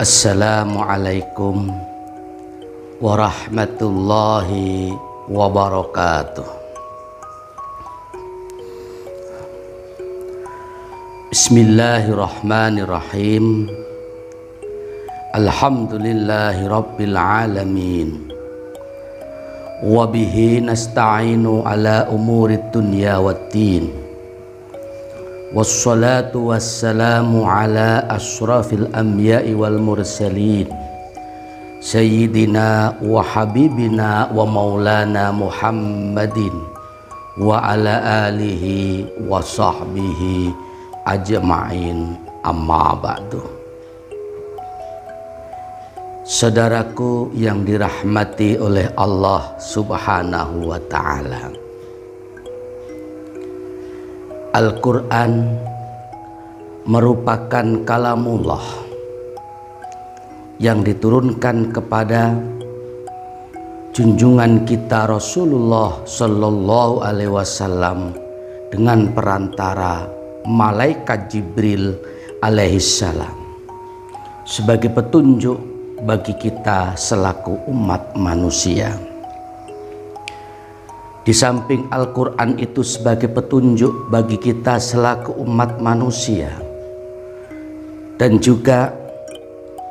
Assalamualaikum warahmatullahi wabarakatuh. Bismillahirrahmanirrahim. Alhamdulillahi rabbil alamin. Wabihi nasta'inu ala umurid dunya waddin. Wassalatu wassalamu ala ashrafil anbiya'i wal mursalin Sayyidina wa habibina wa maulana Muhammadin wa ala alihi wa sahbihi ajma'in, amma ba'du. Saudaraku yang dirahmati oleh Allah Subhanahu wa ta'ala, Al-Quran merupakan kalamullah yang diturunkan kepada junjungan kita Rasulullah Sallallahu Alaihi Wasallam dengan perantara malaikat Jibril alaihissalam sebagai petunjuk bagi kita selaku umat manusia. Di samping Al-Quran itu sebagai petunjuk bagi kita selaku umat manusia, dan juga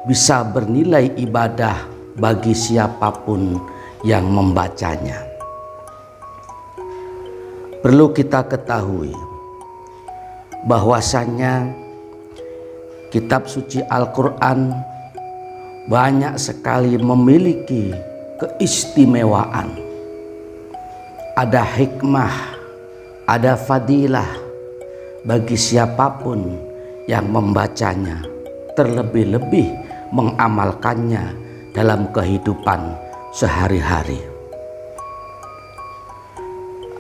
bisa bernilai ibadah bagi siapapun yang membacanya. Perlu kita ketahui bahwasannya kitab suci Al-Quran banyak sekali memiliki keistimewaan. Ada hikmah, ada fadilah bagi siapapun yang membacanya, terlebih-lebih mengamalkannya dalam kehidupan sehari-hari.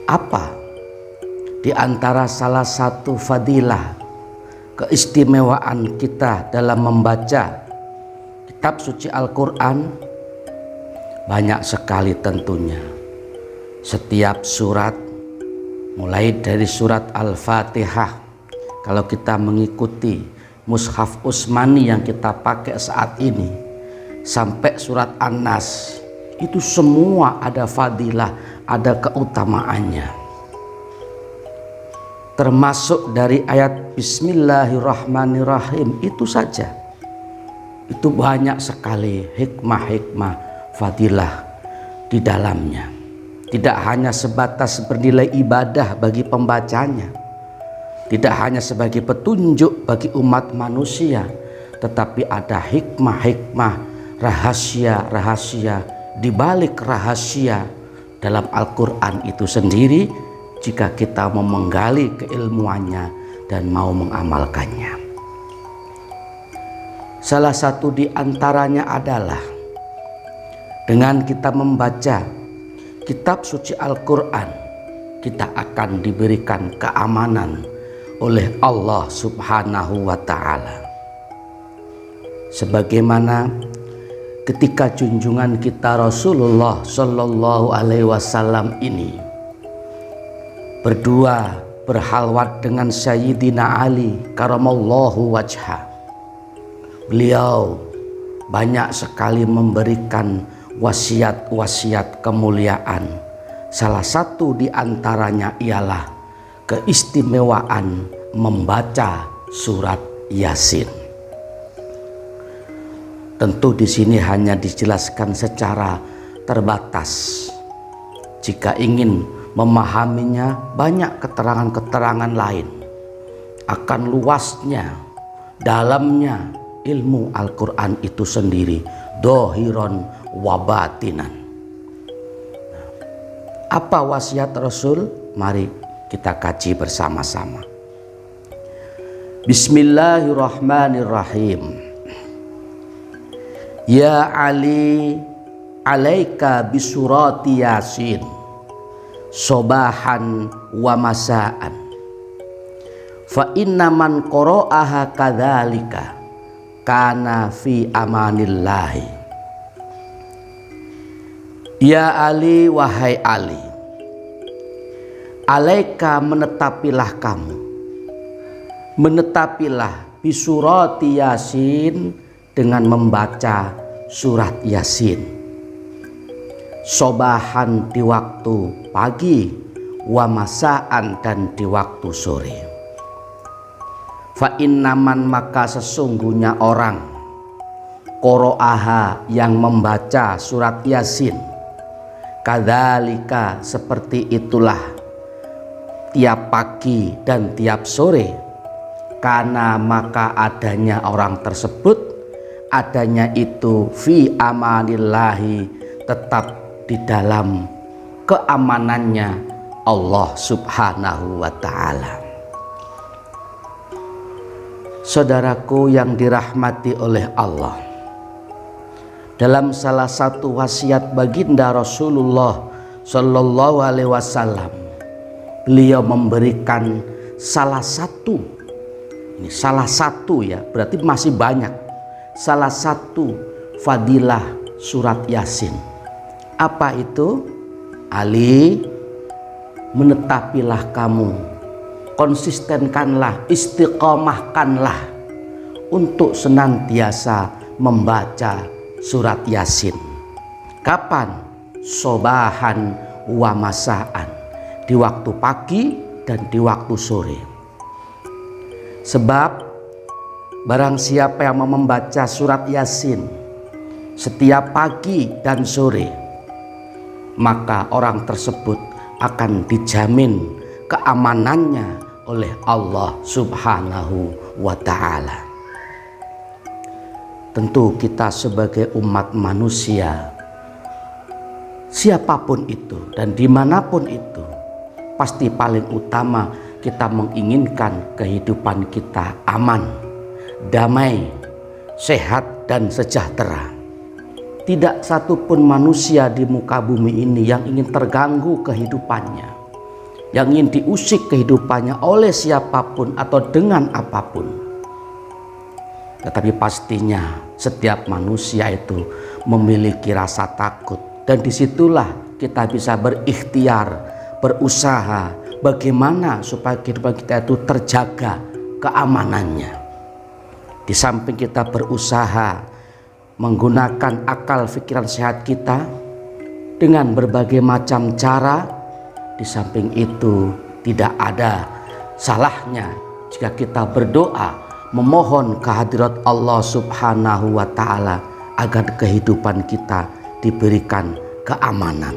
Apa di antara salah satu fadilah keistimewaan kita dalam membaca kitab suci Al-Quran? Banyak sekali tentunya. Setiap surat, mulai dari surat Al-Fatihah, kalau kita mengikuti mushaf Utsmani yang kita pakai saat ini, sampai surat An-Nas, itu semua ada fadilah, ada keutamaannya. Termasuk dari ayat Bismillahirrahmanirrahim itu saja, itu banyak sekali hikmah-hikmah fadilah di dalamnya. Tidak hanya sebatas bernilai ibadah bagi pembacanya, tidak hanya sebagai petunjuk bagi umat manusia, tetapi ada hikmah-hikmah, rahasia-rahasia di balik rahasia dalam Al-Quran itu sendiri jika kita mau menggali keilmuannya dan mau mengamalkannya. Salah satu di antaranya adalah dengan kita membaca kitab suci Al-Quran, kita akan diberikan keamanan oleh Allah Subhanahu wa ta'ala. Sebagaimana ketika junjungan kita Rasulullah Sallallahu Alaihi Wasallam ini berdua berhalwat dengan Sayyidina Ali karamallahu wajhah, beliau banyak sekali memberikan wasiat-wasiat kemuliaan. Salah satu di antaranya ialah keistimewaan membaca surat Yasin. Tentu di sini hanya dijelaskan secara terbatas. Jika ingin memahaminya, banyak keterangan-keterangan lain akan luasnya, dalamnya ilmu Al-Quran itu sendiri, dohiron wabatinan. Apa wasiat Rasul? Mari kita kaji bersama-sama. Bismillahirrahmanirrahim. Ya Ali, alaika bisurati Yasin, sobahan wa masaan. Fa inna man qara'aha kadzalika kana fi amanillahi. Ya Ali, wahai Ali, alaika menetapilah kamu, menetapilah bisurati Yasin dengan membaca surat Yasin. Sobahan di waktu pagi, wa masaan dan di waktu sore. Fa innaman maka sesungguhnya orang qoro'aha yang membaca surat Yasin, kadzalika seperti itulah tiap pagi dan tiap sore, karena maka adanya orang tersebut, adanya itu fi amanillahi, tetap di dalam keamanannya Allah subhanahu wa ta'ala. Saudaraku yang dirahmati oleh Allah, dalam salah satu wasiat baginda Rasulullah Shallallahu Alaihi Wasallam, beliau memberikan salah satu, ini salah satu ya, berarti masih banyak, salah satu fadilah surat Yasin. Apa itu? Ali, menetapilah kamu, konsistenkanlah, istiqomahkanlah untuk senantiasa membaca surat Yasin. Kapan? Sobahan wa masaan, di waktu pagi dan di waktu sore. Sebab barang siapa yang membaca surat Yasin setiap pagi dan sore, maka orang tersebut akan dijamin keamanannya oleh Allah subhanahu wa ta'ala. Tentu kita sebagai umat manusia, siapapun itu dan dimanapun itu, pasti paling utama kita menginginkan kehidupan kita aman, damai, sehat dan sejahtera. Tidak satupun manusia di muka bumi ini yang ingin terganggu kehidupannya, yang ingin diusik kehidupannya oleh siapapun atau dengan apapun. Tetapi pastinya setiap manusia itu memiliki rasa takut, dan disitulah kita bisa berikhtiar, berusaha bagaimana supaya kehidupan kita itu terjaga keamanannya. Di samping kita berusaha menggunakan akal pikiran sehat kita dengan berbagai macam cara, di samping itu tidak ada salahnya jika kita berdoa memohon kehadirat Allah subhanahu wa ta'ala agar kehidupan kita diberikan keamanan.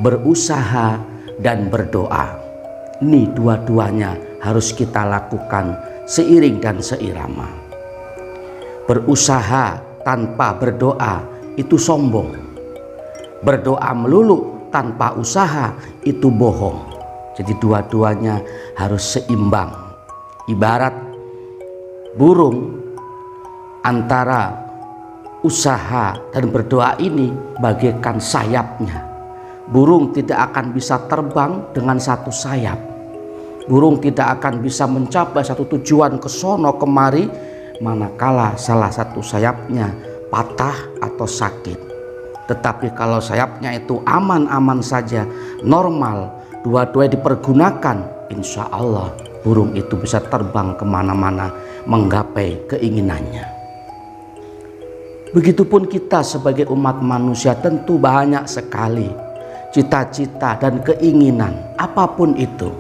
Berusaha dan berdoa, ini dua-duanya harus kita lakukan seiring dan seirama. Berusaha tanpa berdoa itu sombong. Berdoa melulu tanpa usaha itu bohong. Jadi dua-duanya harus seimbang. Ibarat burung, antara usaha dan berdoa ini bagaikan sayapnya. Burung tidak akan bisa terbang dengan satu sayap. Burung tidak akan bisa mencapai satu tujuan ke sono kemari manakala salah satu sayapnya patah atau sakit. Tetapi kalau sayapnya itu aman-aman saja, normal, dua-duanya dipergunakan, insya Allah burung itu bisa terbang kemana-mana menggapai keinginannya. Begitupun kita sebagai umat manusia, tentu banyak sekali cita-cita dan keinginan apapun itu.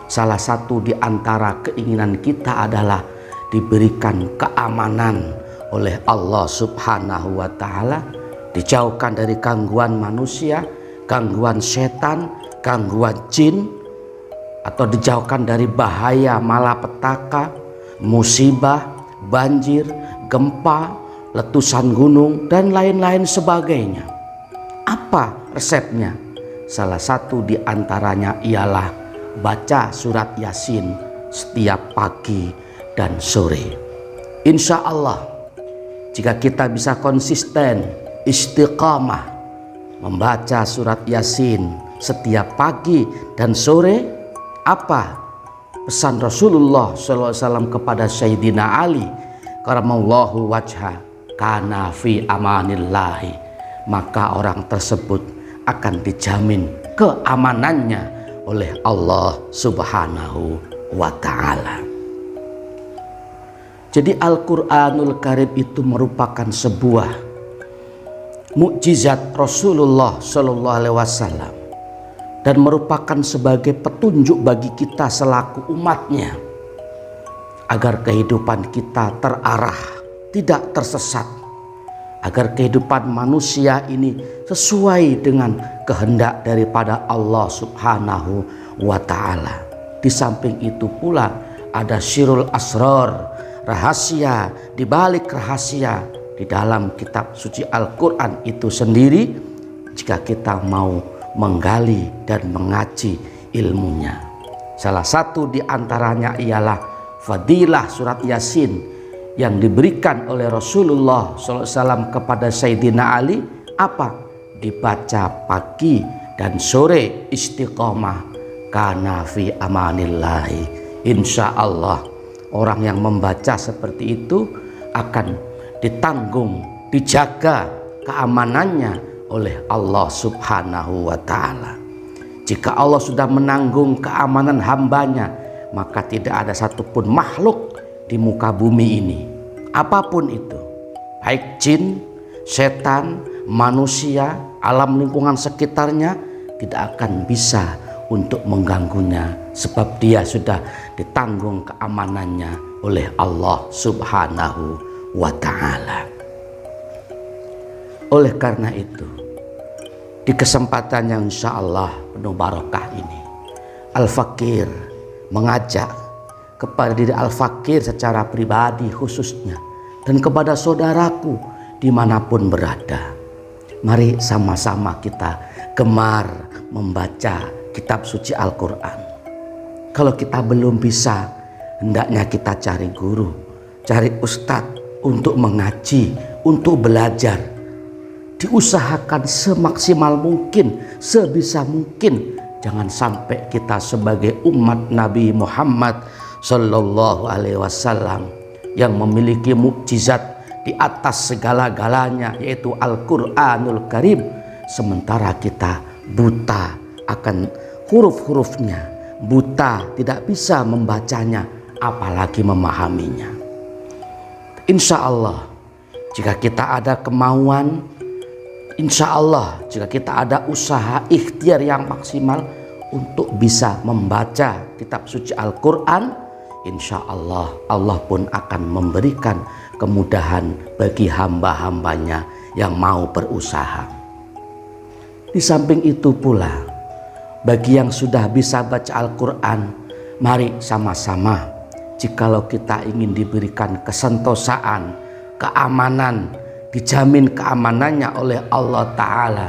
Salah satu di antara keinginan kita adalah diberikan keamanan oleh Allah subhanahu wa ta'ala, dijauhkan dari gangguan manusia, gangguan setan, gangguan jin, atau dijauhkan dari bahaya malapetaka, musibah, banjir, gempa, letusan gunung, dan lain-lain sebagainya. Apa resepnya? Salah satu di antaranya ialah baca surat Yasin setiap pagi dan sore. Insya Allah, jika kita bisa konsisten, istiqamah membaca surat Yasin setiap pagi dan sore, apa pesan Rasulullah SAW kepada Sayyidina Ali karamallahu wajha, kana fi amanillahi, maka orang tersebut akan dijamin keamanannya oleh Allah subhanahu wa ta'ala. Jadi Al-Quranul Karim itu merupakan sebuah mukjizat Rasulullah Shallallahu Alaihi Wasallam dan merupakan sebagai petunjuk bagi kita selaku umatnya agar kehidupan kita terarah, tidak tersesat, agar kehidupan manusia ini sesuai dengan kehendak daripada Allah Subhanahu wa Ta'ala. Di samping itu pula ada sirul asrar, rahasia di balik rahasia di dalam kitab suci Al-Quran itu sendiri, jika kita mau menggali dan mengaji ilmunya. Salah satu di antaranya ialah fadilah surat Yasin yang diberikan oleh Rasulullah SAW kepada Sayyidina Ali. Apa? Dibaca pagi dan sore, istiqomah, kana fi amanillahi. Insya Allah orang yang membaca seperti itu akan ditanggung, dijaga keamanannya oleh Allah Subhanahu wa Ta'ala. Jika Allah sudah menanggung keamanan hambanya, maka tidak ada satupun makhluk di muka bumi ini, apapun itu, baik jin, setan, manusia, alam lingkungan sekitarnya, tidak akan bisa untuk mengganggunya, sebab dia sudah ditanggung keamanannya oleh Allah Subhanahu wa Ta'ala. Oleh karena itu, di kesempatan yang insya Allah penuh barokah ini, Al-Fakir mengajak kepada diri Al-Fakir secara pribadi khususnya, dan kepada saudaraku dimanapun berada. Mari sama-sama kita gemar membaca kitab suci Al-Quran. Kalau kita belum bisa, hendaknya kita cari guru, cari ustadz untuk mengaji, untuk belajar. Diusahakan semaksimal mungkin, sebisa mungkin. Jangan sampai kita sebagai umat Nabi Muhammad Sallallahu Alaihi Wasallam yang memiliki mukjizat di atas segala-galanya, yaitu Al-Quranul Karim, sementara kita buta akan huruf-hurufnya, buta tidak bisa membacanya, apalagi memahaminya. Insya Allah jika kita ada kemauan, insya Allah jika kita ada usaha ikhtiar yang maksimal untuk bisa membaca kitab suci Al-Quran, insya Allah Allah pun akan memberikan kemudahan bagi hamba-hambanya yang mau berusaha. Di samping itu pula, bagi yang sudah bisa baca Al-Quran, mari sama-sama, jikalau kita ingin diberikan kesentosaan, keamanan, dijamin keamanannya oleh Allah Ta'ala,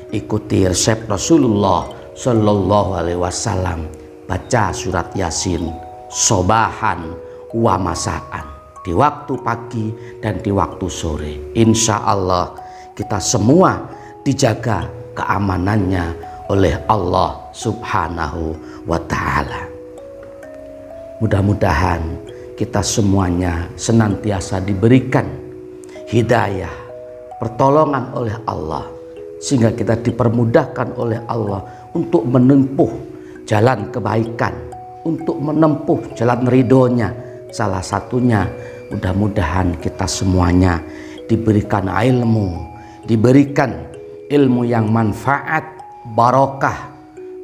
ikuti resep Rasulullah Sallallahu Alaihi Wasallam, baca surat Yasin sobahan wa masaan, di waktu pagi dan di waktu sore. Insya Allah kita semua dijaga keamanannya oleh Allah Subhanahu wa Ta'ala. Mudah-mudahan kita semuanya senantiasa diberikan hidayah, pertolongan oleh Allah, sehingga kita dipermudahkan oleh Allah untuk menempuh jalan kebaikan, untuk menempuh jalan ridhonya. Salah satunya mudah-mudahan kita semuanya diberikan ilmu, diberikan ilmu yang manfaat, barokah,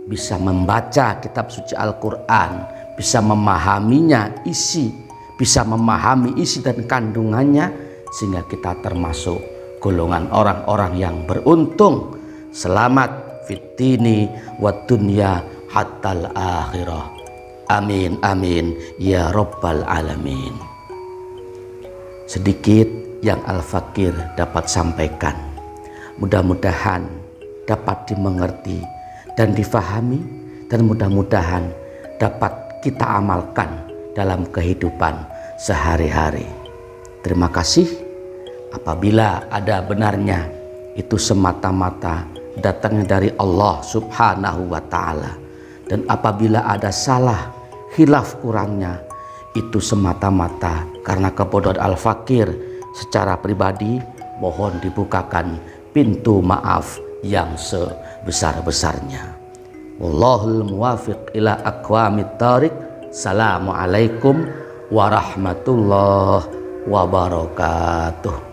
bisa membaca kitab suci Al-Quran, bisa memahaminya isi, bisa memahami isi dan kandungannya, sehingga kita termasuk golongan orang-orang yang beruntung, selamat fitini wa dunya hatal akhirah. Amin amin ya rabbal alamin. Sedikit yang Al-Fakir dapat sampaikan, mudah-mudahan dapat dimengerti dan difahami, dan mudah-mudahan dapat kita amalkan dalam kehidupan sehari-hari. Terima kasih. Apabila ada benarnya, itu semata-mata datangnya dari Allah Subhanahu wa Ta'ala, dan apabila ada salah, khilaf kurangnya, itu semata-mata karena kebodohan Al-Fakir. Secara pribadi mohon dibukakan pintu maaf yang sebesar-besarnya. Wallahul muwafiq ila aqwamit thariq. Assalamualaikum warahmatullahi wabarakatuh.